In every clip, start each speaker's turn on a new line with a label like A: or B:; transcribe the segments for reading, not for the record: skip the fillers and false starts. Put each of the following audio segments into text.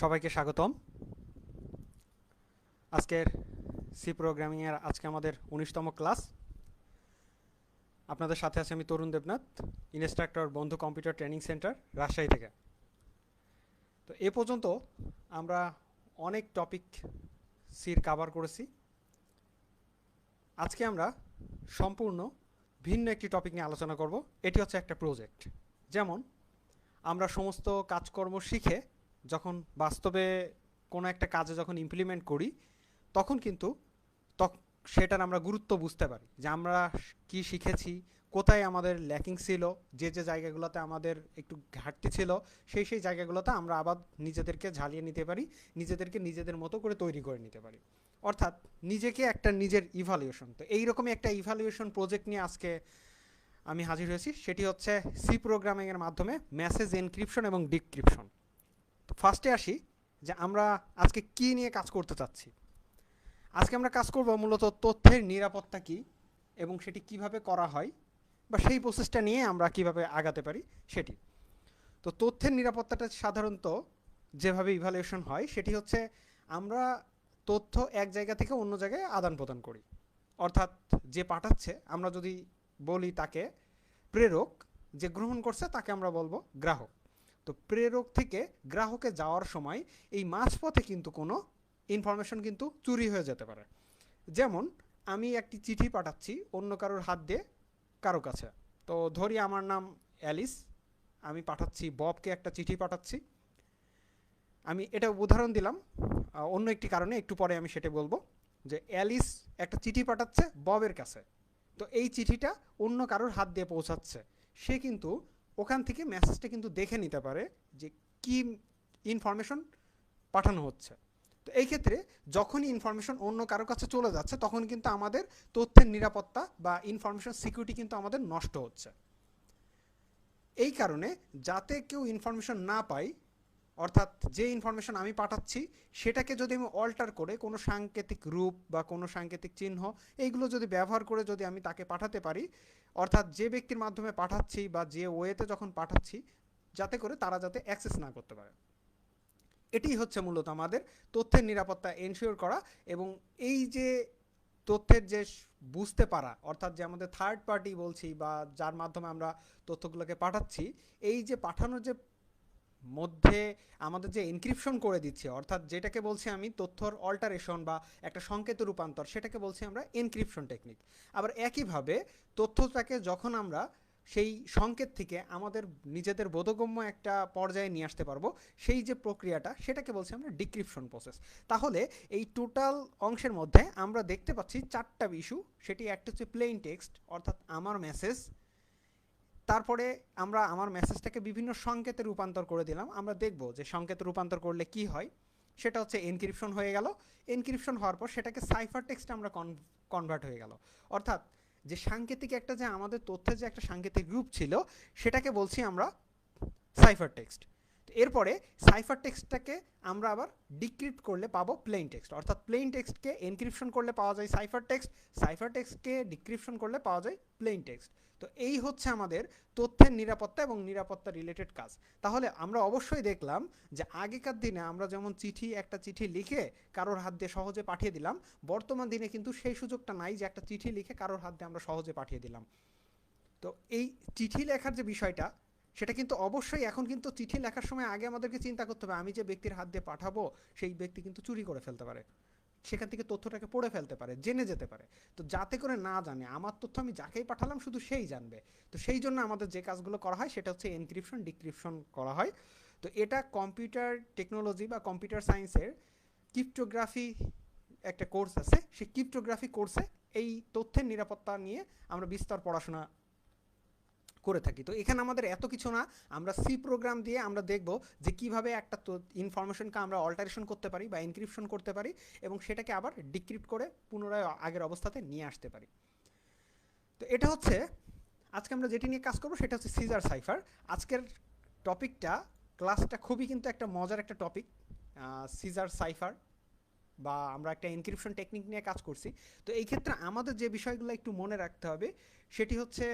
A: সবাইকে স্বাগতম। আজকের সি প্রোগ্রামিং এর আজকে আমাদের 19তম ক্লাস। আপনাদের সাথে আছে আমি তরুণ দেবনাথ, ইনস্ট্রাক্টর বন্ধু কম্পিউটার ট্রেনিং সেন্টার, রাজশাহী থেকে। তো এ পর্যন্ত আমরা অনেক টপিক সির কভার করেছি। আজকে আমরা সম্পূর্ণ ভিন্ন একটি টপিক নিয়ে আলোচনা করব। এটি হচ্ছে একটা প্রজেক্ট। যেমন আমরা সমস্ত কাজকর্ম শিখে যখন বাস্তবে কোনো একটা কাজে যখন ইমপ্লিমেন্ট করি, তখন কিন্তু সেটার আমরা গুরুত্ব বুঝতে পারি যে আমরা কি শিখেছি, কোথায় আমাদের ল্যাকিং ছিল, যে যে জায়গাগুলোতে আমাদের একটু ঘাটতি ছিল, সেই জায়গাগুলোতে আমরা আবার নিজেদেরকে ঝালিয়ে নিতে পারি, নিজেদেরকে নিজেদের মতো করে তৈরি করে নিতে পারি। অর্থাৎ নিজেকে একটা নিজের ইভ্যালুয়েশন। তো এইরকমই একটা ইভ্যালুয়েশন প্রজেক্ট নিয়ে আজকে আমি হাজির হয়েছি। সেটি হচ্ছে সি প্রোগ্রামিংয়ের মাধ্যমে মেসেজ এনক্রিপশন এবং ডিক্রিপশন। তো ফার্স্টে আসি যে আমরা আজকে কি নিয়ে কাজ করতে চাচ্ছি। আজকে আমরা কাজ করব মূলত তথ্যের নিরাপত্তা কী এবং সেটি কিভাবে করা হয়, বা সেই প্রসেসটা নিয়ে আমরা কিভাবে আগাতে পারি সেটি। তো তথ্যের নিরাপত্তাটা সাধারণত যেভাবে ইভ্যালুয়েশন হয় সেটি হচ্ছে আমরা তথ্য এক জায়গা থেকে অন্য জায়গায় আদান প্রদান করি। অর্থাৎ যে পাঠাচ্ছে আমরা যদি বলি তাকে প্রেরক, যে গ্রহণ করছে তাকে আমরা বলবো গ্রাহক। তো প্রেরক থেকে গ্রাহকে যাওয়ার সময় এই মাঝপথে কিন্তু কোনো ইনফরমেশন কিন্তু চুরি হয়ে যেতে পারে। যেমন আমি একটি চিঠি পাঠাচ্ছি অন্য কারোর হাত দিয়ে কারো কাছে। তো ধরি আমার নাম অ্যালিস, আমি পাঠাচ্ছি ববকে একটা চিঠি পাঠাচ্ছি। আমি এটা উদাহরণ দিলাম অন্য একটি কারণে, একটু পরে আমি সেটা বলবো যে অ্যালিস একটা চিঠি পাঠাচ্ছে ববের কাছে। তো এই চিঠিটা অন্য কারোর হাত দিয়ে পৌঁছাচ্ছে। সে কিন্তু ওখান থেকে মেসেজটা কিন্তু দেখে নিতে পারে যে কি ইনফরমেশন পাঠানো হচ্ছে। তো এই ক্ষেত্রে যখনই ইনফরমেশন অন্য কারো কাছে চলে যাচ্ছে তখন কিন্তু আমাদের তথ্যের নিরাপত্তা বা ইনফরমেশন সিকিউরিটি কিন্তু আমাদের নষ্ট হচ্ছে। এই কারণে যাতে কেউ ইনফরমেশন না পায়, অর্থাৎ যে ইনফরমেশন আমি পাঠাচ্ছি সেটাকে যদি আমি অল্টার করে কোনো সাংকেতিক রূপ বা কোনো সাংকেতিক চিহ্ন এইগুলো যদি ব্যবহার করে যদি আমি তাকে পাঠাতে পারি, অর্থাৎ যে ব্যক্তির মাধ্যমে পাঠাচ্ছি বা যে ওয়েতে যখন পাঠাচ্ছি, যাতে করে তারা যাতে অ্যাক্সেস না করতে পারে। এটি হচ্ছে মূলত আমাদের তথ্যের নিরাপত্তা এনশিওর করা। এবং এই যে তথ্যের যে বুঝতে পারা, অর্থাৎ যে আমাদের থার্ড পার্টি বলছি বা যার মাধ্যমে আমরা তথ্যগুলোকে পাঠাচ্ছি, এই যে পাঠানোর যে মধ্যে আমাদের যে এনক্রিপশন করে দিচ্ছে, অর্থাৎ যেটাকে বলছি আমি তথ্যর অল্টারেশন বা একটা সংকেত রূপান্তর, সেটাকে বলছি আমরা এনক্রিপশন টেকনিক। আবার একইভাবে তথ্যটাকে যখন আমরা সেই সংকেত থেকে আমাদের নিজেদের বোধগম্য একটা পর্যায়ে নিয়ে আসতে পারবো, সেই যে প্রক্রিয়াটা সেটাকে বলছি আমরা ডিক্রিপশন প্রসেস। তাহলে এই টোটাল অংশের মধ্যে আমরা দেখতে পাচ্ছি চারটা ইস্যু। সেটি একটা হচ্ছে প্লেইন টেক্সট, অর্থাৎ আমার মেসেজ। তারপরে আমরা আমার মেসেজটাকে বিভিন্ন সংকেতে রূপান্তর করে দিলাম। আমরা দেখব যে সংকেতে রূপান্তর করলে কি হয়। সেটা হচ্ছে এনক্রিপশন হয়ে গেল। এনক্রিপশন হওয়ার পর সেটাকে সাইফার টেক্সটে আমরা কনভার্ট হয়ে গেল। অর্থাৎ যে সাংকেতিক একটা, যে আমাদের তথ্যের যে একটা সাংকেতিক গ্রুপ ছিল, সেটাকে বলছি আমরা সাইফার টেক্সট। এরপরে সাইফার টেক্সটটাকে আমরা আবার ডিক্রিপ্ট করলে পাবো প্লেইন টেক্সট। অর্থাৎ প্লেইন টেক্সটকে এনক্রিপশন করলে পাওয়া যায় সাইফার টেক্সট, সাইফার টেক্সটকে ডিক্রিপশন করলে পাওয়া যায় প্লেইন টেক্সট। তো এই হচ্ছে আমাদের তথ্যের নিরাপত্তা এবং নিরাপত্তা রিলেটেড কাজ। তাহলে আমরা অবশ্যই দেখলাম যে আগেকার দিনে আমরা যেমন একটা চিঠি লিখে কারোর হাত দিয়ে সহজে পাঠিয়ে দিলাম, বর্তমান দিনে কিন্তু সেই সুযোগটা নাই যে একটা চিঠি লিখে কারোর হাত দিয়ে আমরা সহজে পাঠিয়ে দিলাম। তো এই চিঠি লেখার যে বিষয়টা, সেটা কিন্তু অবশ্যই এখন কিন্তু চিঠি লেখার সময় আগে আমাদেরকে চিন্তা করতে হবে আমি যে ব্যক্তির হাত দিয়ে পাঠাবো সেই ব্যক্তি কিন্তু চুরি করে ফেলতে পারে, সেখান থেকে তথ্যটাকে পড়ে ফেলতে পারে, জেনে যেতে পারে। তো যাতে করে না জানে, আমার তথ্য আমি যাকেই পাঠালাম শুধু সেই জানবে। তো সেই জন্য আমাদের যে কাজগুলো করা হয় সেটা হচ্ছে এনক্রিপশন ডিক্রিপশন করা হয়। তো এটা কম্পিউটার টেকনোলজি বা কম্পিউটার সায়েন্সের ক্রিপ্টোগ্রাফি একটা কোর্স আছে, সেই ক্রিপ্টোগ্রাফি কোর্সে এই তথ্যের নিরাপত্তা নিয়ে আমরা বিস্তর পড়াশোনা করে থাকি। তো এখানে আমাদের এত কিছু না, আমরা সি প্রোগ্রাম দিয়ে আমরা দেখব যে কিভাবে একটা ইনফরমেশনকে আমরা অল্টারেশন করতে পারি বা এনক্রিপশন করতে পারি এবং সেটাকে আবার ডিক্রিপ্ট করে পুনরায় আগের অবস্থাতে নিয়ে আসতে পারি। তো এটা হচ্ছে আজকে আমরা যেটি নিয়ে কাজ করবো, সেটা হচ্ছে সিজার সাইফার। আজকের টপিকটা, ক্লাসটা খুবই কিন্তু একটা মজার একটা টপিক, সিজার সাইফার, বা আমরা একটা এনক্রিপশন টেকনিক নিয়ে কাজ করছি। তো এই ক্ষেত্রে আমাদের যে বিষয়গুলো একটু মনে রাখতে হবে সেটি হচ্ছে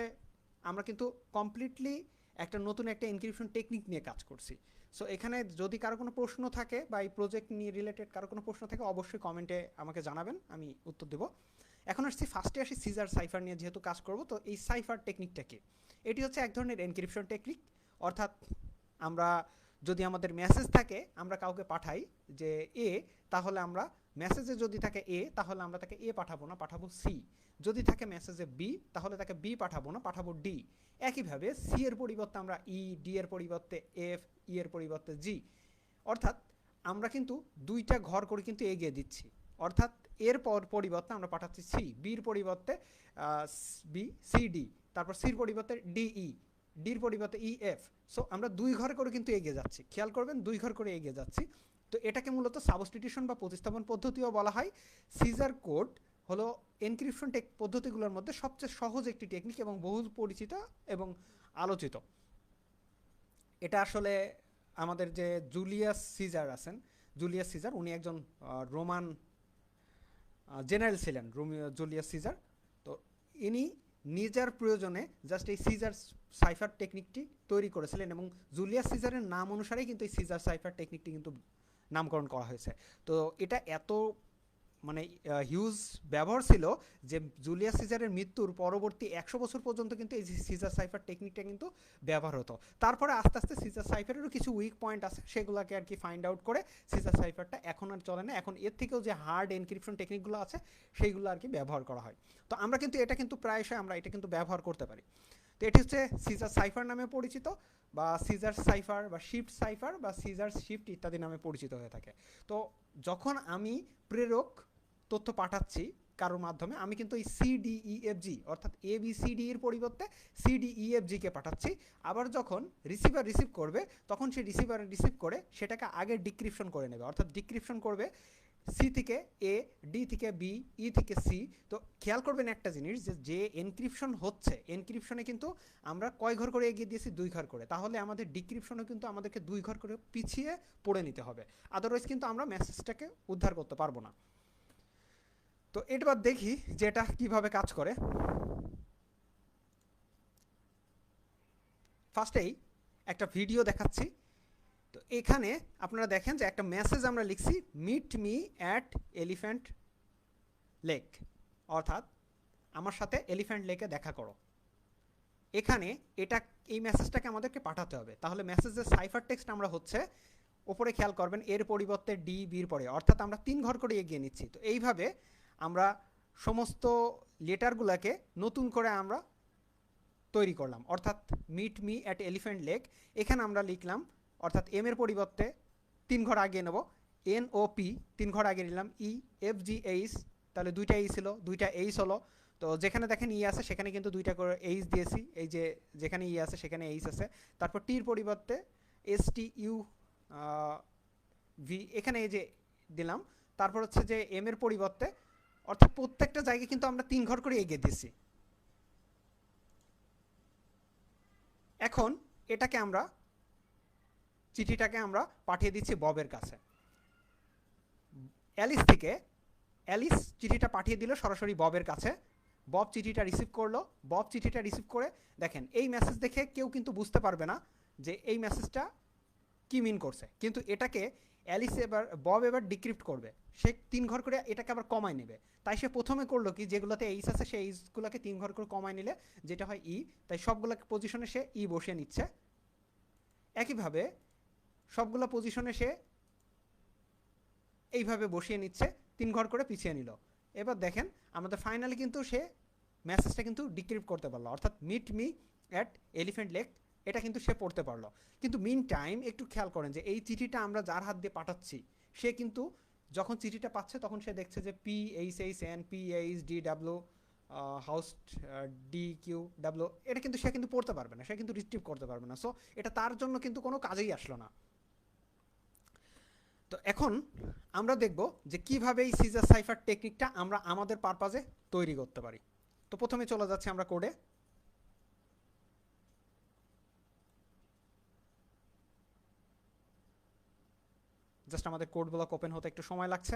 A: আমরা কিন্তু কমপ্লিটলি একটা নতুন একটা এনক্রিপশন টেকনিক নিয়ে কাজ করছি। সো এখানে যদি কারো কোনো প্রশ্ন থাকে বা এই প্রজেক্ট নিয়ে রিলেটেড কারো কোনো প্রশ্ন থাকে অবশ্যই কমেন্টে আমাকে জানাবেন, আমি উত্তর দেব। এখন ফার্স্টে আসি সিজার সাইফার নিয়ে যেহেতু কাজ করব। তো এই সাইফার টেকনিকটা কি? এটি হচ্ছে এক ধরনের এনক্রিপশন টেকনিক। অর্থাৎ আমরা যদি আমাদের মেসেজ থাকে, আমরা কাউকে পাঠাই যে এ, তাহলে আমরা মেসেজে যদি থাকে এ, তাহলে আমরা তাকে এ পাঠাবো না, পাঠাবো সি। যদি থাকে মেসেজে বি, তাহলে তাকে বি পাঠাবো না, পাঠাবো ডি। একইভাবে সি এর পরিবর্তে আমরা ই, ডি এর পরিবর্তে এফ, ই এর পরিবর্তে জি। অর্থাৎ আমরা কিন্তু দুইটা ঘর করে কিন্তু এগিয়ে দিচ্ছি। অর্থাৎ এর পরিবর্তে আমরা পাঠাচ্ছি সি, বির পরিবর্তে বি সি ডি, তারপর সির পরিবর্তে ডিই, ডির পরিবর্তে ই এফ। সো আমরা দুই ঘর করে কিন্তু এগিয়ে যাচ্ছি, খেয়াল করবেন দুই ঘর করে এগিয়ে যাচ্ছি। তো এটাকে মূলত সাবস্টিটিউশন বা প্রতিস্থাপন পদ্ধতিও বলা হয়। সিজার কোড হলো এনক্রিপশন পদ্ধতিগুলোর মধ্যে সবচেয়ে সহজ একটি টেকনিক এবং বহু পরিচিত এবং আলোচিত। এটা আসলে আমাদের যে জুলিয়াস সিজার আছেন, জুলিয়াস সিজার উনি একজন রোমান জেনারেল ছিলেন, জুলিয়াস সিজার। তো ইনি নিজের প্রয়োজনে জাস্ট এই সিজার সাইফার টেকনিকটি তৈরি করেছিলেন এবং জুলিয়াস সিজারের নাম অনুসারেই কিন্তু এই সিজার সাইফার টেকনিকটি কিন্তু নামকরণ করা হয়েছে। তো এটা এত মানে হিউজ ব্যবহার ছিল যে জুলিয়াস সিজারের মৃত্যুর পরবর্তী 100 বছর পর্যন্ত কিন্তু এই সিজার সাইফার টেকনিকটা কিন্তু ব্যবহার হতো। তারপরে আস্তে আস্তে সিজার সাইফারেরও কিছু উইক পয়েন্ট আছে, সেগুলোকে আর কি ফাইন্ড আউট করে সিজার সাইফারটা এখন আর চলে না। এখন এর থেকেও যে হার্ড এনক্রিপশন টেকনিকগুলো আছে সেইগুলো আর কি ব্যবহার করা হয়। তো আমরা কিন্তু এটা কিন্তু প্রায়শই আমরা এটা কিন্তু ব্যবহার করতে পারি। তো এটি হচ্ছে সিজার সাইফার নামে পরিচিত, বা সিজার সাইফার বা শিফট সাইফার বা সিজার শিফট ইত্যাদি নামে পরিচিত হয়ে থাকে। তো যখন আমি প্রেরক তথ্য পাঠাচ্ছি কারোর মাধ্যমে, আমি কিন্তু এই সিডিইএফজি অর্থাৎ এ বি সি ডি এর পরিবর্তে সিডিইএফজি কে পাঠাচ্ছি। আবার যখন রিসিভার রিসিভ করবে, তখন সে রিসিভার রিসিভ করে সেটাকে আগে ডিক্রিপশন করে নেবে। অর্থাৎ ডিক্রিপশন করবে সি থেকে এ, ডি থেকে বি, ই থেকে সি। তো খেয়াল করবেন একটা জিনিস, যে এনক্রিপশন হচ্ছে, এনক্রিপশনে কিন্তু আমরা কয় ঘর করে এগিয়ে দিয়েছি? 2 ঘর করে। তাহলে আমাদের ডিক্রিপশনও কিন্তু আমাদেরকে 2 ঘর করে পিছিয়ে পড়ে নিতে হবে, আদারওয়াইজ কিন্তু আমরা মেসেজটাকে উদ্ধার করতে পারবো না। তো এবার দেখি যে এটা কিভাবে কাজ করে। ফার্স্টেই একটা ভিডিও দেখাচ্ছি। তো এখানে আপনারা দেখেন যে একটা মেসেজ আমরা লিখছি, meet me at elephant lake, অর্থাৎ আমার সাথে এলিফ্যান্ট লেকে দেখা করো। এখানে এই মেসেজটাকে আমাদেরকে পাঠাতে হবে। তাহলে মেসেজের সাইফার টেক্সট আমরা হচ্ছে ওপরে খেয়াল করবেন এর পরিবর্তে ডি, বির পরে, অর্থাৎ আমরা 3 ঘর করে এগিয়ে নিচ্ছি। তো এইভাবে আমরা সমস্ত লেটারগুলোকে নতুন করে আমরা তৈরি করলাম। অর্থাৎ meet me at elephant lake, এখানে আমরা লিখলাম, অর্থাৎ এম এর পরিবর্তে 3 ঘর আগে নেব, এন ও পি 3 ঘর আগে নিলাম, ই এফ জি এইচ, তাহলে 2টা ই ছিল, 2টা এইচ হলো। তো যেখানে দেখেন ই আছে সেখানে কিন্তু 2টা করে এইচ দিয়েছি, এই যে যেখানে ই আছে সেখানে এইচ আছে। তারপর টির পরিবর্তে এস টি ইউ ভি, এখানে এই যে দিলাম। তারপর হচ্ছে যে এম এর পরিবর্তে, অর্থাৎ প্রত্যেকটা জায়গায় কিন্তু আমরা 3 ঘর করে এগিয়ে দিচ্ছি। এখন এটাকে আমরা চিঠিটাকে আমরা পাঠিয়ে দিচ্ছি ববের কাছে। অ্যালিস চিঠিটা পাঠিয়ে দিল সরাসরি ববের কাছে। বব চিঠিটা রিসিভ করলো। বব চিঠিটা রিসিভ করে দেখেন এই মেসেজ দেখে কেউ কিন্তু বুঝতে পারবে না যে এই মেসেজটা কি মিন করছে, কিন্তু এটাকে বব এবার ডিক্রিপ্ট করবে। সে 3 ঘর করে এটাকে আবার কমায় নেবে। তাই সে প্রথমে করলো কি, যেগুলোতে এইচ আছে সেই এইচগুলোকে 3 ঘর করে কমায় নিলে যেটা হয় ই, তাই সবগুলো পজিশনে সে ই বসিয়ে নিচ্ছে। একইভাবে সবগুলো পজিশনে সে এইভাবে বসিয়ে নিচ্ছে, 3 ঘর করে পিছিয়ে নিল। এবার দেখেন আমাদের ফাইনালি কিন্তু সে মেসেজটা কিন্তু ডিক্রিপ্ট করতে পারলো, অর্থাৎ meet me at elephant lake, এটা কিন্তু সে পড়তে পারলো। কিন্তু মিন টাইম একটু খেয়াল করেন যে এই চিঠিটা আমরা যার হাত দিয়ে পাঠাচ্ছি, সে কিন্তু যখন চিঠিটা পাচ্ছে তখন সে দেখছে যে P H H N, P H D W, হাউস ডি কিউ ডাব্লিউ, এটা কিন্তু সে কিন্তু পড়তে পারবে না, সে কিন্তু রিট্রিভ করতে পারবে না। সো এটা তার জন্য কিন্তু কোনো কাজেই আসলো না। তো এখন আমরা দেখব যে কিভাবে এই সিজার সাইফার টেকনিকটা আমরা আমাদের পারপাজে তৈরি করতে পারি। তো প্রথমে চলে যাচ্ছি আমরা কোডে। জাস্ট আমাদের কোড ব্লক ওপেন হতে একটু সময় লাগছে।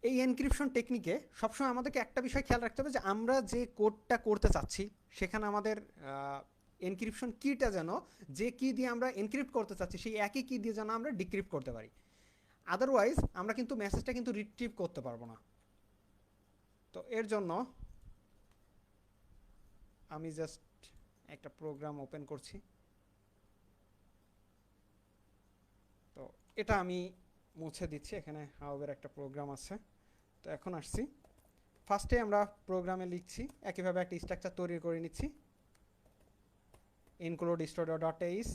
A: এই এনক্রিপশন টেকনিকে সবসময় আমাদেরকে একটা বিষয় খেয়াল রাখতে হবে যে আমরা যে কোডটা করতে চাচ্ছি সেখানে আমাদের এনক্রিপশন কিটা যেন যে কি দিয়ে আমরা এনক্রিপ্ট করতে চাচ্ছি সেই একই কি দিয়ে যেন আমরা ডিক্রিপ্ট করতে পারি। আদারওয়াইজ আমরা কিন্তু মেসেজটা কিন্তু রিট্রিভ করতে পারবো না। তো এর জন্য আমি জাস্ট একটা প্রোগ্রাম ওপেন করছি। তো এটা আমি মুছে দিচ্ছি, এখানে হাউবের একটা প্রোগ্রাম আছে। তো এখন আসছি, ফার্স্টে আমরা প্রোগ্রামে লিখছি, একইভাবে একটা স্ট্রাকচার তৈরি করে নিচ্ছি, include studio.h,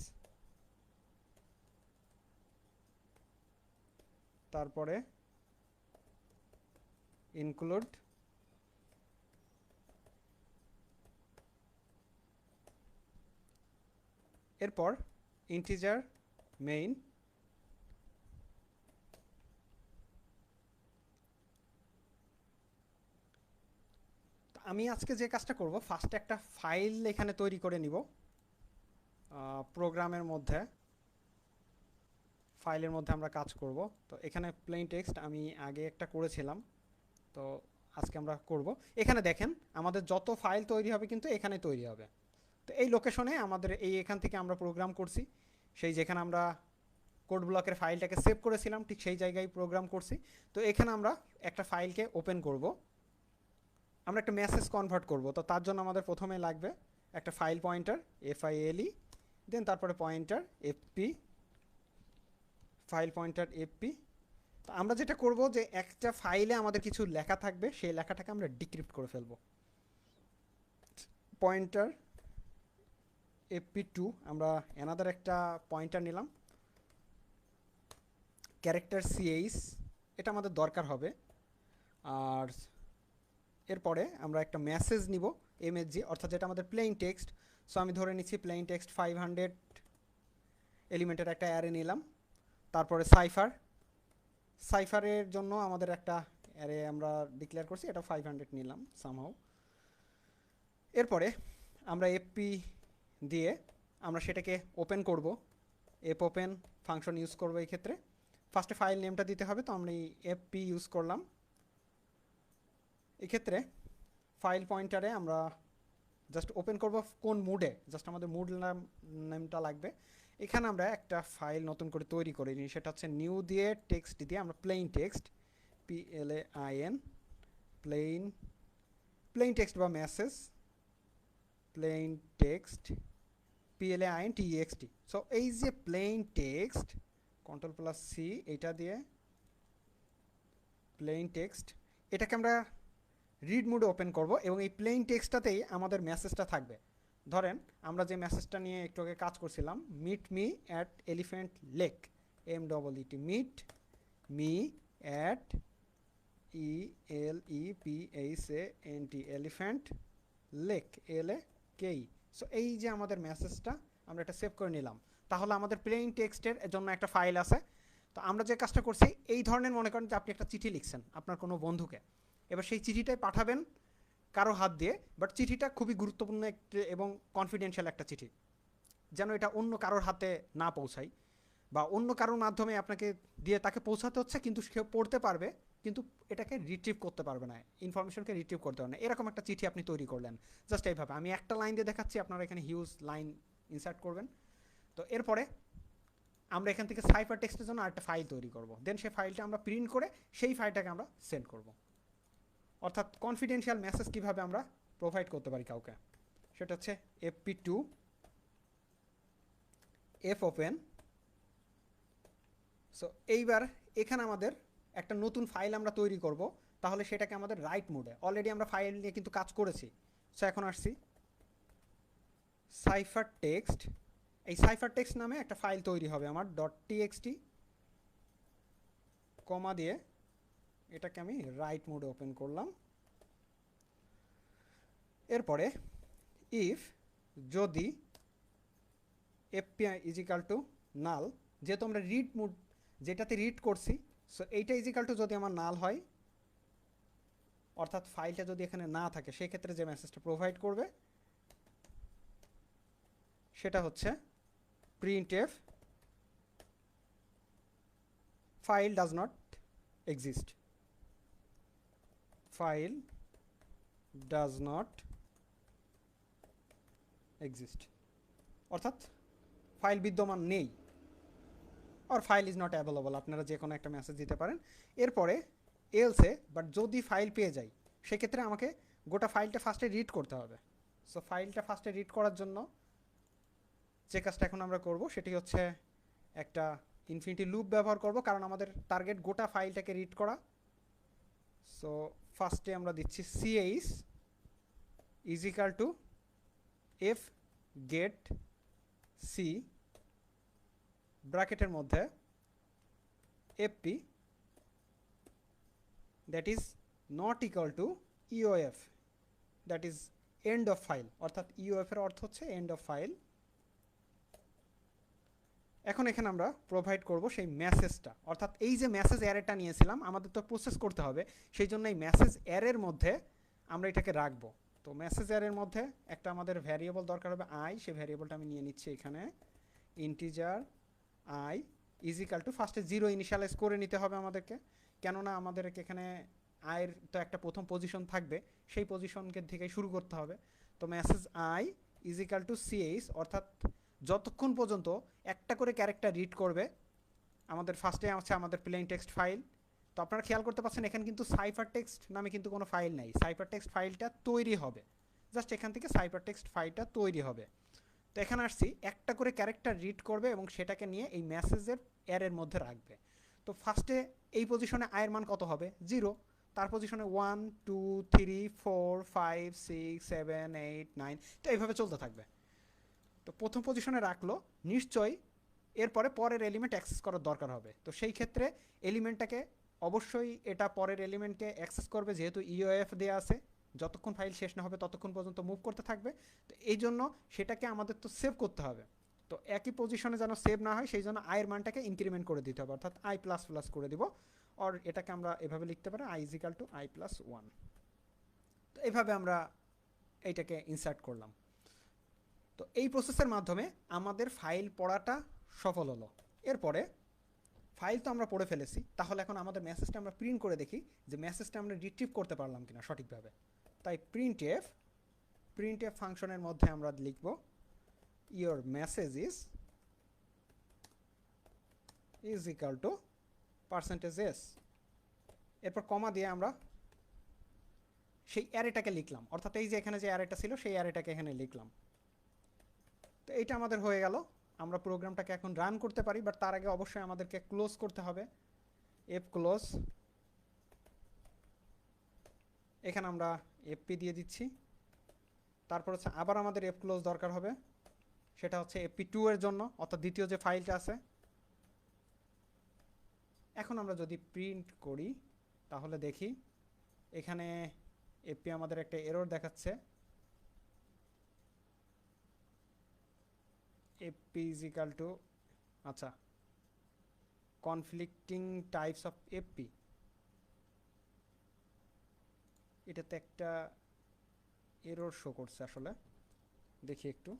A: তারপরে include এরপর ইন্টিজার মেইন, আমি আজকে যে কাজটা করব, ফার্স্টে একটা ফাইল এখানে তৈরি করে নিব প্রোগ্রামের মধ্যে, ফাইলের মধ্যে আমরা কাজ করব। তো এখানে প্লেন টেক্সট আমি আগে একটা করেছিলাম, তো আজকে আমরা করব। এখানে দেখেন আমাদের যত ফাইল তৈরি হবে কিন্তু এখানে তৈরি হবে। তো এই লোকেশনে আমাদের এখান থেকে আমরা প্রোগ্রাম করছি, সেই যেখানে আমরা কোড ব্লকের ফাইলটাকে সেভ করেছিলাম ঠিক সেই জায়গায় প্রোগ্রাম করছি। তো এখানে আমরা একটা ফাইলকে ওপেন করব, আমরা একটা মেসেজ কনভার্ট করব। তো তার জন্য আমাদের প্রথমে লাগবে একটা ফাইল পয়েন্টার FILE, দেন তারপরে pointer FP, file pointer FP। তো আমরা যেটা করব যে একটা ফাইলে আমাদের কিছু লেখা থাকবে, সেই লেখাটাকে আমরা ডিক্রিপ্ট করে ফেলব। পয়েন্টার FP2, আমরা অ্যানাদার একটা পয়েন্টার নিলাম, ক্যারেক্টার CH, এটা আমাদের দরকার হবে। আর এরপরে আমরা একটা মেসেজ নিব MSG, অর্থাৎ যেটা আমাদের প্লেইন টেক্সট। সো আমি ধরে নিচ্ছি প্লেইন টেক্সট 500 এলিমেন্টের একটা অ্যারে নিলাম। তারপরে সাইফারের জন্য আমাদের একটা অ্যারে আমরা ডিক্লেয়ার করছি, এটা 500 নিলাম সামহাউ। এরপরে আমরা FP দিয়ে আমরা সেটাকে ওপেন করব, ওপেন ফাংশন ইউজ করব। এই ক্ষেত্রে ফার্স্টে ফাইল নেমটা দিতে হবে, তো আমরা এই FP ইউজ করলাম। এক্ষেত্রে ফাইল পয়েন্টারে আমরা জাস্ট ওপেন করব কোন মুডে, জাস্ট আমাদের মুড নেমটা লাগবে। এখানে আমরা একটা ফাইল নতুন করে তৈরি করে নিই, সেটা হচ্ছে নিউ দিয়ে টেক্সট দিয়ে আমরা plain text PLAIN plain text বা message plain text PLAINTEXT। So এই যে প্লেইন টেক্সট, Ctrl+C, এইটা দিয়ে প্লেইন টেক্সট, এটাকে আমরা রিড মোডে ওপেন করব এবং এই প্লেইন টেক্সটটাতেই আমাদের মেসেজটা থাকবে। ধরেন আমরা যে মেসেজটা নিয়ে একটু আগে কাজ করছিলাম, meet me at elephant lake, MEET, meet me at ELEPHANT elephant lake LAKE। So এই যে আমাদের মেসেজটা আমরা এটা সেভ করে নিলাম, তাহলে আমাদের প্লেইন টেক্সটের জন্য একটা ফাইল আছে। তো আমরা যে কাজটা করছি, এই ধরনের মনে করেন যে আপনি একটা চিঠি লিখছেন আপনার কোনো বন্ধুকে, এবার সেই চিঠিটাই পাঠাবেন কারো হাত দিয়ে, বাট চিঠিটা খুবই গুরুত্বপূর্ণ একটা এবং কনফিডেন্সিয়াল একটা চিঠি, যেন এটা অন্য কারোর হাতে না পৌঁছায়, বা অন্য কারোর মাধ্যমে আপনাকে দিয়ে তাকে পৌঁছাতে হচ্ছে, কিন্তু সে পড়তে পারবে কিন্তু এটাকে রিট্রিভ করতে পারবে না, ইনফরমেশনকে রিট্রিভ করতে পারবে না। এরকম একটা চিঠি আপনি তৈরি করলেন জাস্ট এইভাবে। আমি একটা লাইন দিয়ে দেখাচ্ছি, আপনারা এখানে হিউজ লাইন ইনসার্ট করবেন। তো এরপরে আমরা এখান থেকে সাইফার টেক্সটের জন্য আরেকটা ফাইল তৈরি করব, দেন সেই ফাইলটা আমরা প্রিন্ট করে সেই ফাইলটাকে আমরা সেন্ড করব। অর্থাৎ কনফিডেন্সিয়াল মেসেজ কীভাবে আমরা প্রোভাইড করতে পারি কাউকে, সেটা হচ্ছে FP2 ওপেন। সো এইবার এখানে আমাদের একটা নতুন ফাইল আমরা তৈরি করব, তাহলে সেটাকে আমাদের রাইট মোডে, অলরেডি আমরা ফাইল নিয়ে কিন্তু কাজ করেছি। সো এখন আসছি সাইফার টেক্সট, এই সাইফার টেক্সট নামে একটা ফাইল তৈরি হবে আমার .txt, কমা দিয়ে এটাকে আমি রাইট মোডে ওপেন করলাম। এরপরে ইফ যদি FP = নাল, যেহেতু আমরা রিড মোড যেটাতে রিড করছি, সো এইটা = যদি আমার নাল হয়, অর্থাৎ ফাইলটা যদি এখানে না থাকে, সেই ক্ষেত্রে যে মেসেজটা প্রোভাইড করবে সেটা হচ্ছে printf file does not exist, file does not exist। অর্থাৎ ফাইল বিদ্যমান নেই, আর ফাইল ইজ নট অ্যাভেলেবল, আপনারা যে কোনো একটা মেসেজ দিতে পারেন। এরপরে এলসে বাট যদি ফাইল পেয়ে যাই, সেক্ষেত্রে আমাকে গোটা ফাইলটা ফার্স্টে রিড করতে হবে। সো ফাইলটা ফার্স্টে রিড করার জন্য যে কাজটা এখন আমরা করব সেটি হচ্ছে একটা ইনফিনিটি লুপ ব্যবহার করব, কারণ আমাদের টার্গেট গোটা ফাইলটাকে রিড করা। সো ফার্স্টে আমরা দিচ্ছি CH is equal to F get C ব্র্যাকেটের মধ্যে FP that is not equal to EOF that is end of file, অর্থাৎ ইওএফ এর অর্থ হচ্ছে এন্ড অফ ফাইল। এখন এখানে আমরা প্রোভাইড করব সেই মেসেজটা, অর্থাৎ এই যে মেসেজ অ্যারেটা নিয়েছিলাম আমাদের তো প্রসেস করতে হবে, সেই জন্য এই মেসেজ অ্যারের মধ্যে আমরা এটাকে রাখবো। তো মেসেজ অ্যারের মধ্যে একটা আমাদের ভ্যারিয়েবল দরকার হবে আই, সেই ভ্যারিয়েবলটা আমি নিয়ে নিচ্ছি এখানে, integer I is equal two, ফার্স্টে 0 ইনিশিয়ালাইজ করে নিতে হবে আমাদেরকে, কেননা আমাদেরকে এখানে আয়ের তো একটা প্রথম পজিশন থাকবে, সেই পজিশনকে থেকে শুরু করতে হবে। তো message I is equal to CH, অর্থাৎ যতক্ষণ পর্যন্ত একটা করে ক্যারেক্টার রিড করবে। আমাদের ফার্স্টে আছে আমাদের প্লেন টেক্সট ফাইল। তো আপনারা খেয়াল করতে পারছেন এখানে কিন্তু সাইফার টেক্সট নামে কিন্তু কোনো ফাইল নাই, সাইফার টেক্সট ফাইলটা তৈরি হবে, জাস্ট এখান থেকে সাইফার টেক্সট ফাইলটা তৈরি হবে। তো এখানে আসছি একটা করে ক্যারেক্টার রিড করবে এবং সেটাকে নিয়ে এই মেসেজের অ্যারের মধ্যে রাখবে। তো ফার্স্টে এই পজিশনে আয়ের মান কত হবে? 0। তার পজিশনে 1 2 3 4 5 6 7 8 9, তো এইভাবে চলতে থাকবে। তো প্রথম পজিশনে রাখলো, নিশ্চয়ই এরপরে পরের এলিমেন্ট অ্যাক্সেস করার দরকার হবে। তো সেই ক্ষেত্রে এলিমেন্টটাকে অবশ্যই এটা পরের এলিমেন্টকে অ্যাক্সেস করবে, যেহেতু ইওএফ দেওয়া আছে, যতক্ষণ ফাইল শেষ না হবে ততক্ষণ পর্যন্ত মুভ করতে থাকবে। তো এই জন্য সেটাকে আমাদের তো সেভ করতে হবে। তো একই পজিশনে যেন সেভ না হয় সেই জন্য আয়ের মানটাকে ইনক্রিমেন্ট করে দিতে হবে, অর্থাৎ আই প্লাস প্লাস করে দিব। আর এটাকে আমরা এভাবে লিখতে পারি I is equal two I plus 1। তো এইভাবে আমরা এইটাকে ইনসার্ট করলাম। তো এই প্রসেসের মাধ্যমে আমাদের ফাইল পড়াটা সফল হলো। এরপরে ফাইল তো আমরা পড়ে ফেলেছি, তাহলে এখন আমাদের মেসেজটা আমরা প্রিন্ট করে দেখি যে মেসেজটা আমরা রিট্রিভ করতে পারলাম কিনা সঠিকভাবে। তাই প্রিন্ট এফ ফাংশনের মধ্যে আমরা লিখব your message is equal two %s, এরপর কমা দিয়ে আমরা সেই অ্যারেটাকে লিখলাম, অর্থাৎ এই যে এখানে যে অ্যারেটা ছিল সেই অ্যারেটাকে এখানে লিখলাম। তো এইটা আমাদের হয়ে গেল। আমরা প্রোগ্রামটাকে এখন রান করতে পারি, বাট তার আগে অবশ্যই আমাদেরকে ক্লোজ করতে হবে, এফ ক্লোজ। এখানে আমরা এফপি দিয়ে দিচ্ছি, তারপর হচ্ছে আবার আমাদের এফ ক্লোজ দরকার হবে, সেটা হচ্ছে এফপি2 এর জন্য, অর্থাৎ দ্বিতীয় যে ফাইলটা আছে। এখন আমরা যদি প্রিন্ট করি তাহলে দেখি এখানে এফপি আমাদের একটা এরর দেখাচ্ছে, এফপি ইজ ইকাল টু, আচ্ছা, কনফ্লিক্টিং টাইপস অফ এফপি, এটাতে একটা এরর শো করছে আসলে, দেখি একটু।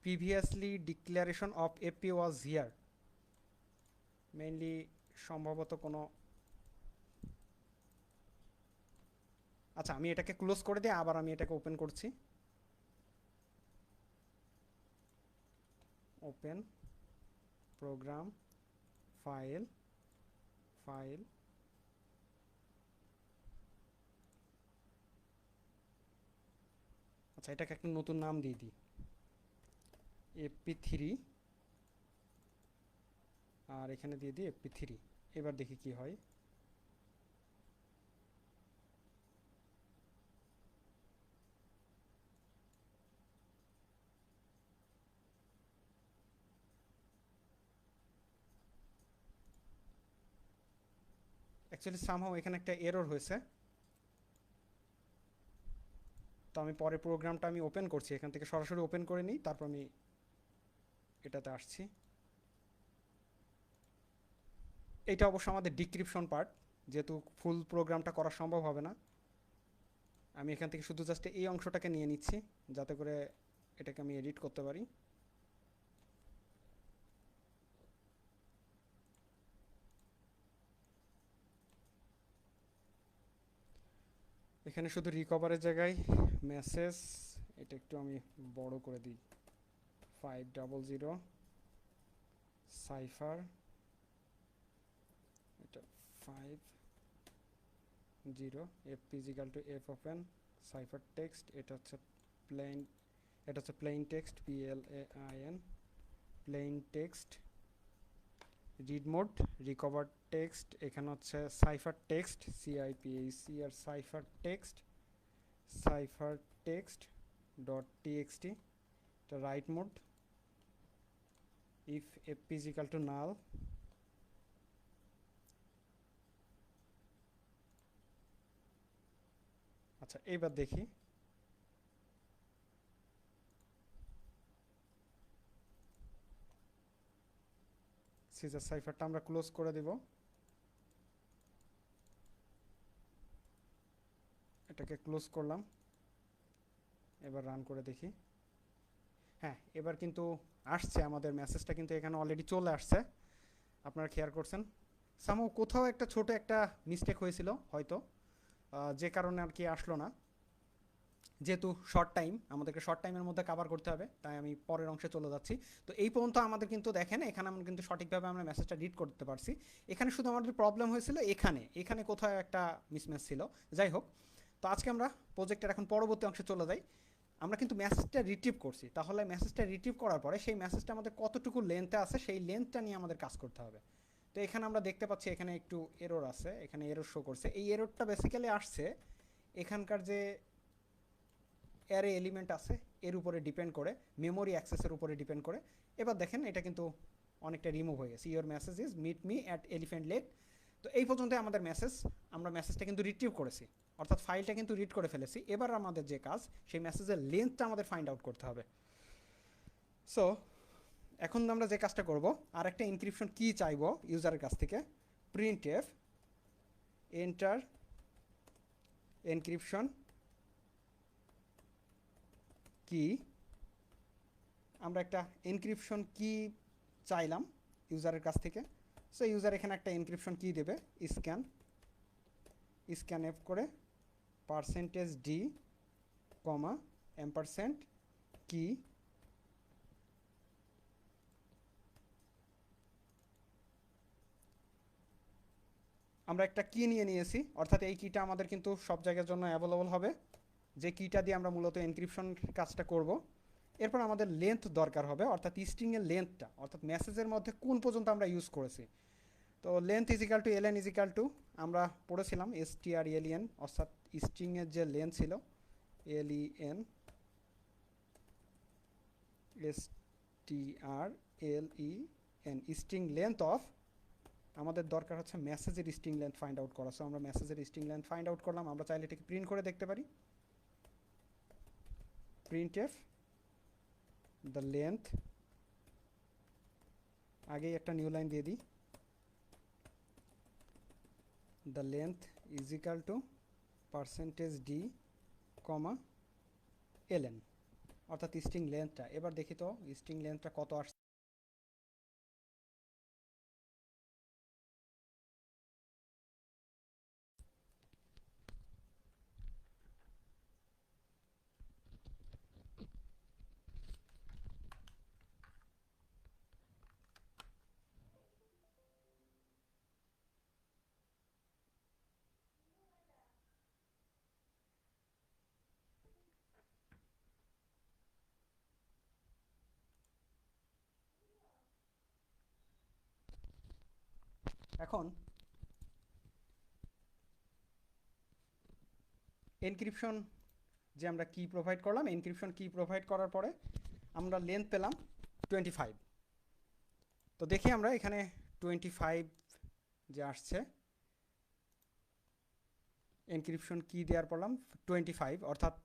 A: Previously declaration of AP was here, mainly সম্ভবত কোনো, আচ্ছা আমি এটাকে ক্লোজ করে দিয়ে আবার আমি এটাকে ওপেন করছি, ওপেন প্রোগ্রাম ফাইল, আচ্ছা এটাকে একটা নতুন নাম দিয়ে দিই, এপি3, আর এখানে দিয়ে দিই এপি3। এবার দেখি কি হয়। অ্যাকচুয়ালি সামহাও এখানে একটা এরর হয়েছে, তো আমি পরে প্রোগ্রামটা আমি ওপেন করছি, এখান থেকে সরাসরি ওপেন করে নিই, তারপর আমি এটাতে আসছি। এটা অবশ্য আমাদের ডিক্রিপশন পার্ট, যেহেতু ফুল প্রোগ্রামটা করা সম্ভব হবে না, আমি এখান থেকে শুধু জাস্ট এই অংশটাকে নিয়ে নিচ্ছি যাতে করে এটাকে আমি এডিট করতে পারি। এখানে শুধু রিকভারের জায়গায় মেসেজ, এটা একটু আমি বড় করে দিই, 500 সাইফার, এটা 50 F is equal to F open cipher text, এটা হচ্ছে প্লেন, এটা হচ্ছে plain text, PLAIN plain text, read mode recover text, এখানে হচ্ছে সাইফার টেক্সট CIPAC, আর সাইফার টেক্সট ডট TXT, এটা write mode if F is equal to null, আচ্ছা এইবার দেখি সিজার সাইফারটা আমরা ক্লোজ করে দেব, এটাকে ক্লোজ করলাম, এবার রান করে দেখি। হ্যাঁ, এবার কিন্তু আসছে, আমাদের মেসেজটা কিন্তু এখানে অলরেডি চলে আসছে, আপনারা খেয়াল করছেন। সামহাও কোথাও একটা ছোট একটা মিস্টেক হয়েছিল হয়তো, যে কারণে আর কি আসলো না, যেহেতু শর্ট টাইম, আমাদেরকে শর্ট টাইমের মধ্যে কভার করতে হবে, তাই আমি পরের অংশে চলে যাচ্ছি। তো এই পর্যন্ত আমাদের কিন্তু দেখেন এখানে আমরা কিন্তু সঠিকভাবে আমরা মেসেজটা রিড করতে পারছি। এখানে শুধু আমাদের প্রবলেম হয়েছিল এখানে কোথাও একটা মিসম্যাচ ছিল। যাই হোক, তো আজকে আমরা প্রজেক্টের এখন পরবর্তী অংশে চলে যাই। আমরা কিন্তু মেসেজটা রিট্রিভ করছি, তাহলে মেসেজটা রিট্রিভ করার পরে সেই মেসেজটা আমাদের কতটুকু লেন্থে আছে সেই লেন্থটা নিয়ে আমাদের কাজ করতে হবে। তো এখানে আমরা দেখতে পাচ্ছি এখানে একটু এরর আছে, এখানে এরর শো করছে। এই এররটা বেসিক্যালি আসছে এখানকার যে অ্যারে এলিমেন্ট আছে এর উপরে ডিপেন্ড করে, মেমোরি অ্যাক্সেসের উপরে ডিপেন্ড করে। এবার দেখেন এটা কিন্তু অনেকটা রিমুভ হয়ে গেছে, your message is meet me at elephant lake. তো এই পর্যন্ত আমাদের মেসেজ, আমরা মেসেজটা কিন্তু রিট্রিভ করেছি, অর্থাৎ ফাইলটা কিন্তু রিড করে ফেলেছি। এবার আমাদের যে কাজ, সেই মেসেজের লেন্থটা আমাদের ফাইন্ড আউট করতে হবে। সো এখন আমরা যে কাজটা করব, আর একটা এনক্রিপশন কি চাইবো ইউজারের কাছ থেকে, printf এন্টার এনক্রিপশন কি, আমরা একটা এনক্রিপশন কি চাইলাম ইউজারের কাছ থেকে। সো ইউজার এখানে একটা এনক্রিপশন কি দেবে, স্ক্যানএফ করে %d, এম্পারসেন্ট কি, আমরা একটা কি নিয়ে নিয়েছি, অর্থাৎ এই কিটা আমাদের কিন্তু সব জায়গার জন্য অ্যাভেলেবল হবে, যে কিটা দিয়ে আমরা মূলত এনক্রিপশন কাজটা করব। এরপর আমাদের লেন্থ দরকার হবে, অর্থাৎ স্ট্রিংয়ের লেন্থটা, অর্থাৎ মেসেজের মধ্যে কোন পর্যন্ত আমরা ইউজ করেছি। তো length is equal to ln is equal to, আমরা পড়েছিলাম strlen, অর্থাৎ স্ট্রিংয়ের যে লেন্থ ছিল len strlen, string length of, আমাদের দরকার হচ্ছে মেসেজের স্ট্রিং লেন্থ ফাইন্ড আউট করা। সো আমরা মেসেজের স্ট্রিং লেন্থ ফাইন্ড আউট করলাম, আমরা চাইলে এটাকে প্রিন্ট করে দেখতে পারি, printf দ্য লেন্থ, আগেই একটা নিউ লাইন দিয়ে দিই, the length is equal two %d, ln, অর্থাৎ স্ট্রিং লেন্থটা। এবার দেখি তো স্ট্রিং লেন্থটা কত আসছে। এখন এনক্রিপশন যে আমরা কি প্রোভাইড করলাম, এনক্রিপশন কি প্রোভাইড করার পরে আমরা লেন্থ পেলাম 25। তো দেখি আমরা এখানে 25 যে আসছে, এনক্রিপশন কি দেওয়ার পড়লাম 25, অর্থাৎ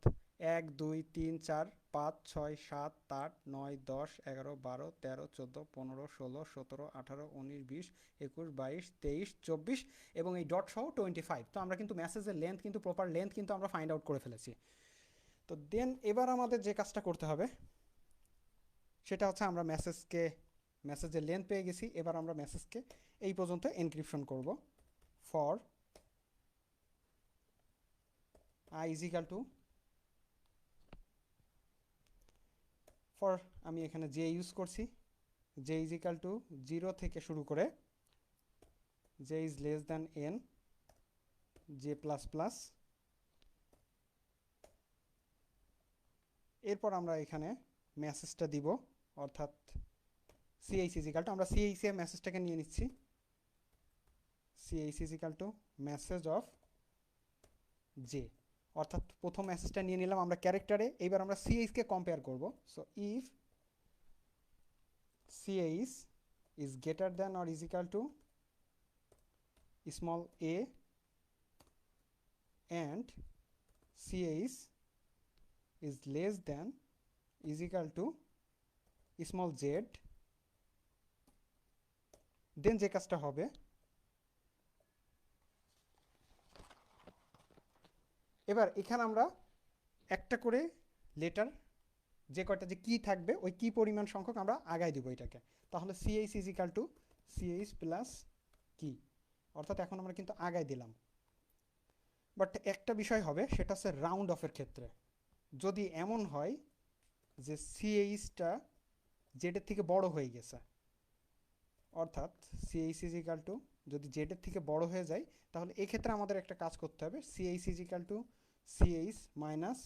A: 1 2 3 4 5 6 7 8 9 10 11 12 13 14 15 16 17 18 19 20 21 22 23 24 এবং এই ডট সহ 25। তো আমরা কিন্তু মেসেজের লেন্থ কিন্তু প্রপার লেন্থ কিন্তু আমরা ফাইন্ড আউট করে ফেলেছি। তো দেন এবার আমাদের যে কাজটা করতে হবে সেটা হচ্ছে আমরা মেসেজের লেন্থ পেয়ে গেছি। এবার আমরা মেসেজকে এই পর্যন্ত এনক্রিপশন করব। For I is equal to for আমি এখানে জে ইউজ করছি, জে ইজ ইকাল টু 0 থেকে শুরু করে J is less than N J plus plus. এরপর আমরা এখানে মেসেজটা দিব, অর্থাৎ সিএইচ ইজ ইকাল টু, আমরা সিএইচ এর মেসেজটাকে নিয়ে নিচ্ছি। CH is equal to message of J, অর্থাৎ প্রথম মেসেজটা নিয়ে নিলাম আমরা ক্যারেক্টারে। এইবার আমরা সিএইচ কে কম্পেয়ার করব। So if CH is greater than or is equal to small a and CH is less than is equal to small Z, then যে কাজটা হবে এবার এখানে আমরা একটা করে লেটার, যে কয়টা যে কি থাকবে ওই কি পরিমাণ সংখ্যক আমরা আগায় দিব এটাকে। তাহলে CH is equal to CH plus key, অর্থাৎ এখন আমরা কিন্তু আগায় দিলাম। বাট একটা বিষয় হবে, সেটা হচ্ছে রাউন্ড অফের ক্ষেত্রে যদি এমন হয় যে সিএইচটা জেডের থেকে বড় হয়ে গেছে, অর্থাৎ সিএইচ ইজ ইকাল টু যদি জেডের থেকে বড় হয়ে যায়, তাহলে এক্ষেত্রে আমাদের একটা কাজ করতে হবে। CH is equal to CH minus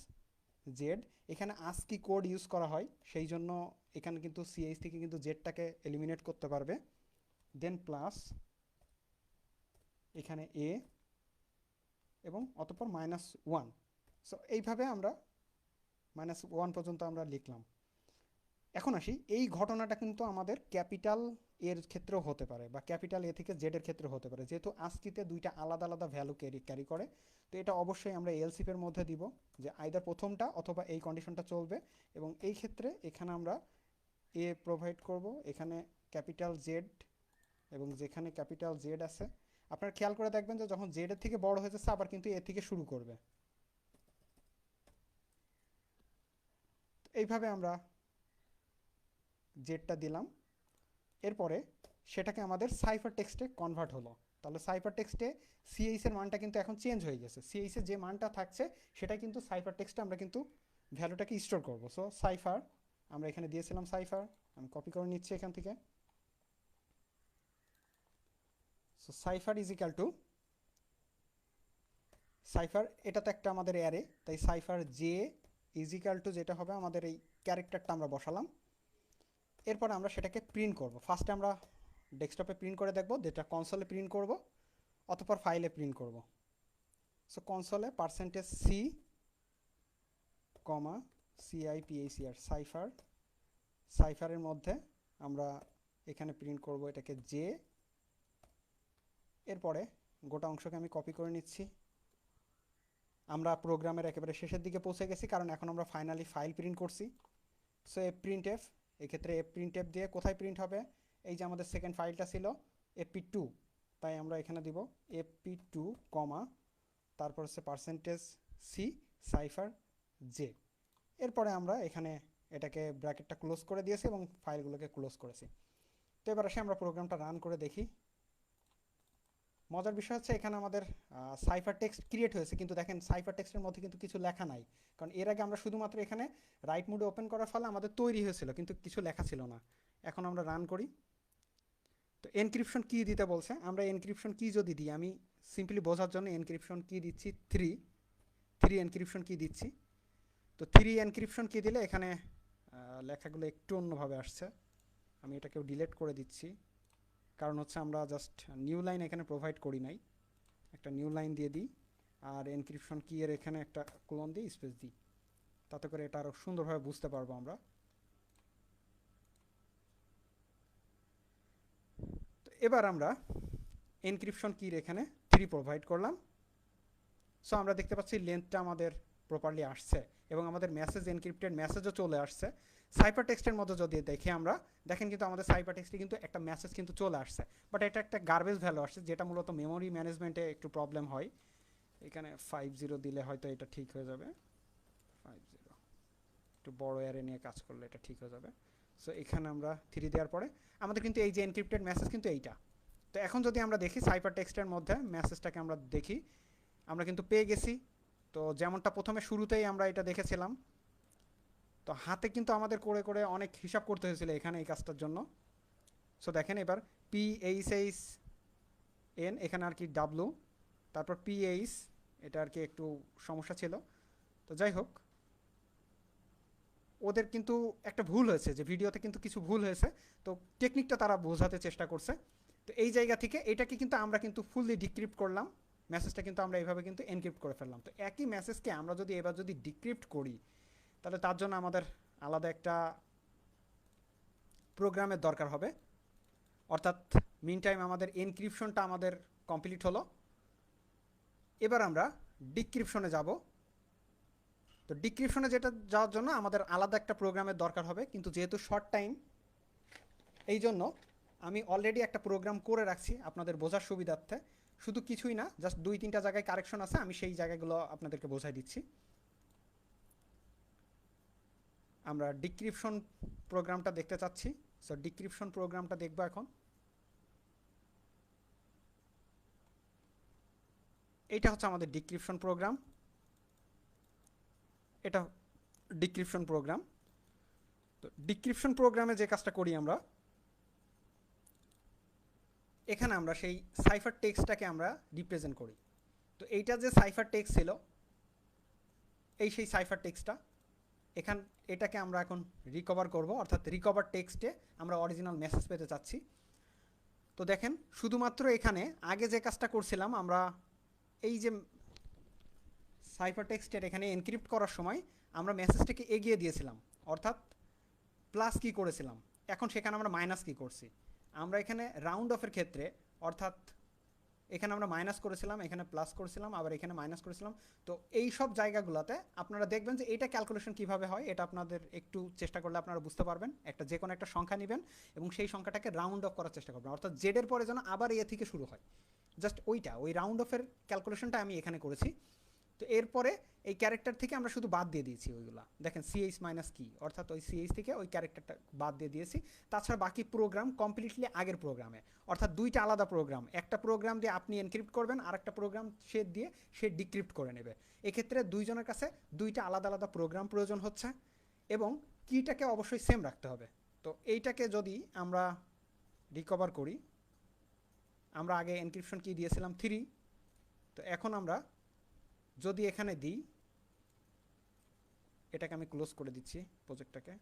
A: Z. এখানে আস্কি কোড ইউজ করা হয়, সেই জন্য এখানে কিন্তু সিএইচ থেকে কিন্তু জেডটাকে এলিমিনেট করতে পারবে। দেন প্লাস এখানে এ এবং অতঃপর -1। সো এইভাবে আমরা -1 পর্যন্ত আমরা লিখলাম। এখন আসি, এই ঘটনাটা কিন্তু আমাদের ক্যাপিটাল এর ক্ষেত্রেও হতে পারে বা ক্যাপিটাল এ থেকে জেড এর ক্ষেত্রে হতে পারে, যেহেতু আস্কিতে দুইটা আলাদা আলাদা ভ্যালু ক্যারি করে। তো এটা অবশ্যই আমরা এলসিফ এর মধ্যে দিব যে আইদার প্রথমটা অথবা এই কন্ডিশনটা চলবে, এবং এই ক্ষেত্রে এখানে আমরা এ প্রোভাইড করব, এখানে ক্যাপিটাল জেড, এবং যেখানে ক্যাপিটাল জেড আছে আপনারা খেয়াল করে দেখবেন যে যখন জেড এর থেকে বড় হয়ে যাচ্ছে আবার কিন্তু এ থেকে শুরু করবে। এইভাবে আমরা জেডটা দিলাম। এরপরে সেটাকে আমাদের সাইফার টেক্সটে কনভার্ট হলো। তাহলে সাইফার টেক্সটে সিএইচ এর মানটা কিন্তু এখন চেঞ্জ হয়ে গেছে। সিএইচ এর যে মানটা থাকছে সেটা কিন্তু সাইফার টেক্সটে আমরা কিন্তু ভ্যালুটাকে স্টোর করব। সো সাইফার আমরা এখানে দিয়েছিলাম সাইফার, আমি কপি করে নিচ্ছি এখান থেকে। So cipher is equal two cipher, এটা তো একটা আমাদের অ্যারে, তাই cipher J is equal two যেটা হবে আমাদের এই ক্যারেক্টারটা আমরা বসালাম। এরপর আমরা সেটাকে প্রিন্ট করব। ফার্স্টে আমরা ডেস্কটপে প্রিন্ট করে দেখব, যেটা কনসোলে প্রিন্ট করব, অতঃপর ফাইলে প্রিন্ট করব। সো কনসোলে %c, CIPACR সাইফার, সাইফারের মধ্যে আমরা এখানে প্রিন্ট করব এটাকে জে। এরপরে গোটা অংশকে আমি কপি করে নিচ্ছি। আমরা প্রোগ্রামের একেবারে শেষের দিকে পৌঁছে গেছি, কারণ এখন আমরা ফাইনালি ফাইল প্রিন্ট করছি। সো এফ প্রিন্ট এফ, এক্ষেত্রে এফ প্রিন্ট এফ দিয়ে কোথায় প্রিন্ট হবে, এই যে আমাদের সেকেন্ড ফাইলটা ছিল fp2, তাই আমরা এখানে দিব fp2, তারপর হচ্ছে %c সাইফার জে। এরপরে আমরা এখানে এটাকে ব্র্যাকেটটা ক্লোজ করে দিয়েছি এবং ফাইলগুলোকে ক্লোজ করেছি। তো এবার আসে আমরা প্রোগ্রামটা রান করে দেখি। মজার বিষয় হচ্ছে এখানে আমাদের সাইফার টেক্সট ক্রিয়েট হয়েছে, কিন্তু দেখেন সাইফার টেক্সটের মধ্যে কিন্তু কিছু লেখা নাই, কারণ এর আগে আমরা শুধুমাত্র এখানে রাইট মোডে ওপেন করার ফলে আমাদের তৈরি হয়েছিল কিন্তু কিছু লেখা ছিল না। এখন আমরা রান করি। তো এনক্রিপশন কি দিতে বলছে, আমরা এনক্রিপশন কি যদি দিই, আমি সিম্পলি বোঝার জন্য এনক্রিপশন কি দিচ্ছি, 3 এনক্রিপশন কি দিচ্ছি। তো 3 এনক্রিপশন কি দিলে এখানে লেখাগুলো একটু অন্যভাবে আসছে। আমি এটাকেও ডিলিট করে দিচ্ছি, কারণ হচ্ছে আমরা জাস্ট নিউ লাইন এখানে প্রোভাইড করি নাই, একটা নিউ লাইন দিয়ে দিই। আর এনক্রিপশন কি এর এখানে একটা কোলন দিই, স্পেস দিই, তাতে করে এটা আরও সুন্দরভাবে বুঝতে পারবো আমরা। তো এবার আমরা এনক্রিপশন কির এখানে 3 প্রোভাইড করলাম। সো আমরা দেখতে পাচ্ছি লেন্থটা আমাদের প্রপারলি আসছে। এবং আমাদের মেসেজ এনক্রিপ্টেড মেসেজও চলে আসছে। সাইফার টেক্সটের মধ্যে যদি দেখি আমরা, দেখেন কিন্তু আমাদের সাইফার টেক্সটে কিন্তু একটা মেসেজ কিন্তু চলে আসছে, বাট এটা একটা গার্বেজ ভ্যালু আসছে, যেটা মূলত মেমোরি ম্যানেজমেন্টে একটু প্রবলেম হয়। এখানে 50 দিলে হয়তো এটা ঠিক হয়ে যাবে। 50 একটু বড় অ্যারে নিয়ে কাজ করলে এটা ঠিক হয়ে যাবে। সো এখানে আমরা 3 দেওয়ার পরে আমাদের কিন্তু এই যে এনক্রিপ্টেড মেসেজ কিন্তু এইটা। তো এখন যদি আমরা দেখি সাইফার টেক্সটের মধ্যে মেসেজটাকে আমরা দেখি, আমরা কিন্তু পেয়ে গেছি। তো যেমনটা প্রথমে শুরুতেই আমরা এটা দেখেছিলাম, তো হাতে কিন্তু আমাদের করে করে অনেক হিসাব করতে হয়েছিল এখানে এই কাজটার জন্য। সো দেখেন এবার PHN এখানে আর কি ডাব্লু, তারপর PH, এটা আর কি একটু সমস্যা ছিল। তো যাই হোক, ওদের কিন্তু একটা ভুল হয়েছে, যে ভিডিওতে কিন্তু কিছু ভুল হয়েছে, তো টেকনিকটা তারা বোঝাতে চেষ্টা করছে। তো এই জায়গা থেকে এটাকে কিন্তু আমরা কিন্তু ফুললি ডিক্রিপ্ট করলাম, মেসেজটা কিন্তু আমরা এইভাবে কিন্তু এনক্রিপ্ট করে ফেললাম। তো একই মেসেজকে আমরা যদি এবার যদি ডিক্রিপ্ট করি, তাহলে তার জন্য আমাদের আলাদা একটা প্রোগ্রামের দরকার হবে। অর্থাৎ মিন টাইম আমাদের এনক্রিপশনটা আমাদের কমপ্লিট হলো। এবার আমরা ডিক্রিপশনে যাব। তো ডিক্রিপশনে যেটা যাওয়ার জন্য আমাদের আলাদা একটা প্রোগ্রামের দরকার হবে, কিন্তু যেহেতু শর্ট টাইম, এই জন্য আমি অলরেডি একটা প্রোগ্রাম করে রাখছি আপনাদের বোঝার সুবিধার্থে। শুধু কিছুই না, জাস্ট 2-3টা জায়গায় কারেকশন আছে, আমি সেই জায়গাগুলো আপনাদেরকে বোঝাই দিচ্ছি। আমরা ডিক্রিপশন প্রোগ্রামটা দেখতে চাচ্ছি। সো ডিক্রিপশন প্রোগ্রামটা দেখব এখন। এইটা হচ্ছে আমাদের ডিক্রিপশন প্রোগ্রাম, এটা ডিক্রিপশন প্রোগ্রাম। তো ডিক্রিপশন প্রোগ্রামে যে কাজটা করি আমরা, এখানে আমরা সেই সাইফার টেক্সটটাকে আমরা রিপ্রেজেন্ট করি। তো এইটা যে সাইফার টেক্সট ছিল, এই সেই সাইফার টেক্সটটা এটাকে আমরা এখন রিকভার করব, অর্থাৎ রিকভার টেক্সটে আমরা অরিজিনাল মেসেজ পেতে চাচ্ছি। তো দেখেন শুধুমাত্র এখানে আগে যে কাজটা করছিলাম আমরা, এই যে সাইফার টেক্সটের এখানে এনক্রিপ্ট করার সময় আমরা মেসেজটাকে এগিয়ে দিয়েছিলাম, অর্থাৎ প্লাস কি করেছিলাম, এখন সেখানে আমরা মাইনাস কি করছি। আমরা এখানে রাউন্ড অফের ক্ষেত্রে, অর্থাৎ এখানে আমরা মাইনাস করেছিলাম, এখানে প্লাস করেছিলাম, আবার এখানে মাইনাস করেছিলাম। তো এই সব জায়গাগুলোতে আপনারা দেখবেন যে এটা ক্যালকুলেশন কিভাবে হয়, এটা আপনাদের একটু চেষ্টা করলে আপনারা বুঝতে পারবেন। যে কোনো একটা সংখ্যা নেবেন এবং সেই সংখ্যাটাকে রাউন্ড অফ করার চেষ্টা করবেন, অর্থাৎ জেডের পরে যেন আবার এ থেকে শুরু হয়। জাস্ট ওই রাউন্ড অফের ক্যালকুলেশনটা আমি এখানে করেছি। তো এরপরে এই ক্যারেক্টার থেকে আমরা শুধু বাদ দিয়ে দিয়েছি ওইগুলা, দেখেন CH মাইনাস কি, অর্থাৎ ওই CH থেকে ওই ক্যারেক্টারটা বাদ দিয়ে দিয়েছি। তাছাড়া বাকি প্রোগ্রাম কমপ্লিটলি আগের প্রোগ্রামে, অর্থাৎ দুইটা আলাদা প্রোগ্রাম, একটা প্রোগ্রাম দিয়ে আপনি এনক্রিপ্ট করবেন আর একটা প্রোগ্রাম সে ডিক্রিপ্ট করে নেবে। এক্ষেত্রে দুইজনের কাছে দুইটা আলাদা আলাদা প্রোগ্রাম প্রয়োজন হচ্ছে, এবং কিটাকে অবশ্যই সেম রাখতে হবে। তো এইটাকে যদি আমরা রিকভার করি, আমরা আগে এনক্রিপশন কি দিয়েছিলাম 3, তো এখন আমরা যদি এখানে দিই, এটাকে আমি ক্লোজ করে দিচ্ছি প্রজেক্টটাকে।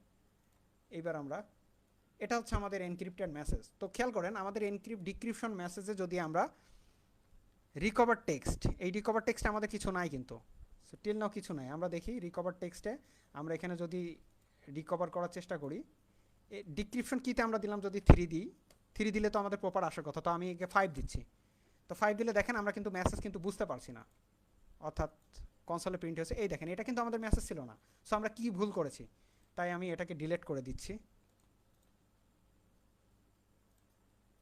A: এইবার আমরা, এটা হচ্ছে আমাদের এনক্রিপ্টেড মেসেজ। তো খেয়াল করেন আমাদের ডিক্রিপশন মেসেজে যদি আমরা রিকভার টেক্সট, এই রিকভার টেক্সটে আমাদের কিছু নাই, কিন্তু টিল নাও কিছু নাই। আমরা দেখি রিকভার টেক্সটে আমরা এখানে যদি রিকভার করার চেষ্টা করি, ডিক্রিপশন কিতে আমরা দিলাম যদি 3 দিই, 3 দিলে তো আমাদের প্রপার আসার কথা, তো আমি একে 5 দিচ্ছি। তো 5 দিলে দেখেন আমরা কিন্তু মেসেজ কিন্তু বুঝতে পারছি না, অর্থাৎ কনসোলে প্রিন্ট হয়েছে। এই দেখেন এটা কিন্তু আমাদের মেসেজ ছিল না। সো আমরা কি ভুল করেছি, তাই আমি এটাকে ডিলিট করে দিচ্ছি।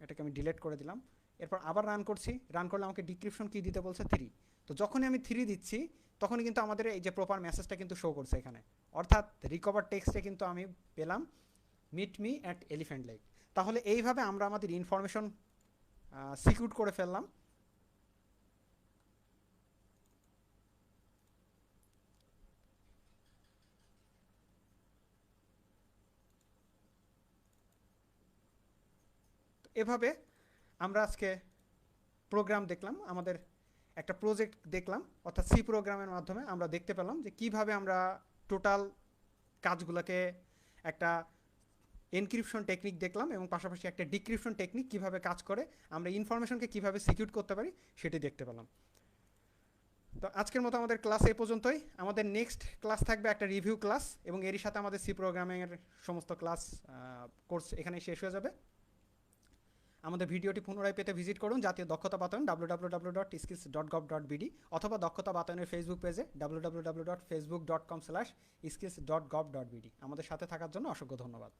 A: এটাকে আমি ডিলিট করে দিলাম। এরপর আবার রান করছি, রান করলে আমাকে ডিক্রিপশন কি দিতে বলছে 3। তো যখনই আমি 3 দিচ্ছি তখনই কিন্তু আমাদের এই যে প্রপার মেসেজটা কিন্তু শো করছে এখানে, অর্থাৎ রিকভার টেক্সটে কিন্তু আমি পেলাম meet me at elephant lake. তাহলে এইভাবে আমরা আমাদের ইনফরমেশন সিকিউর করে ফেললাম। এভাবে আমরা আজকে প্রোগ্রাম দেখলাম, আমাদের একটা প্রজেক্ট দেখলাম, অর্থাৎ সি প্রোগ্রামের মাধ্যমে আমরা দেখতে পেলাম যে কিভাবে আমরা টোটাল কাজগুলোকে, একটা এনক্রিপশন টেকনিক দেখলাম এবং পাশাপাশি একটা ডিক্রিপশন টেকনিক কিভাবে কাজ করে, আমরা ইনফরমেশনকে কিভাবে সিকিউর করতে পারি সেটি দেখতে পেলাম। তো আজকের মতো আমাদের ক্লাস এই পর্যন্তই। আমাদের নেক্সট ক্লাস থাকবে একটা রিভিউ ক্লাস, এবং এরই সাথে আমাদের সি প্রোগ্রামিংয়ের সমস্ত ক্লাস কোর্স এখানে শেষ হয়ে যাবে। আমাদের ভিডিওটি পুনরায় পেতে ভিজিট করুন জাতীয় দক্ষতা বাতায়ন www.skills.gov.bd অথবা দক্ষতা বাতায়নের ফেসবুক পেজে www.facebook.com/skills.gov.bd। আমাদের সাথে থাকার জন্য অসংখ্য ধন্যবাদ।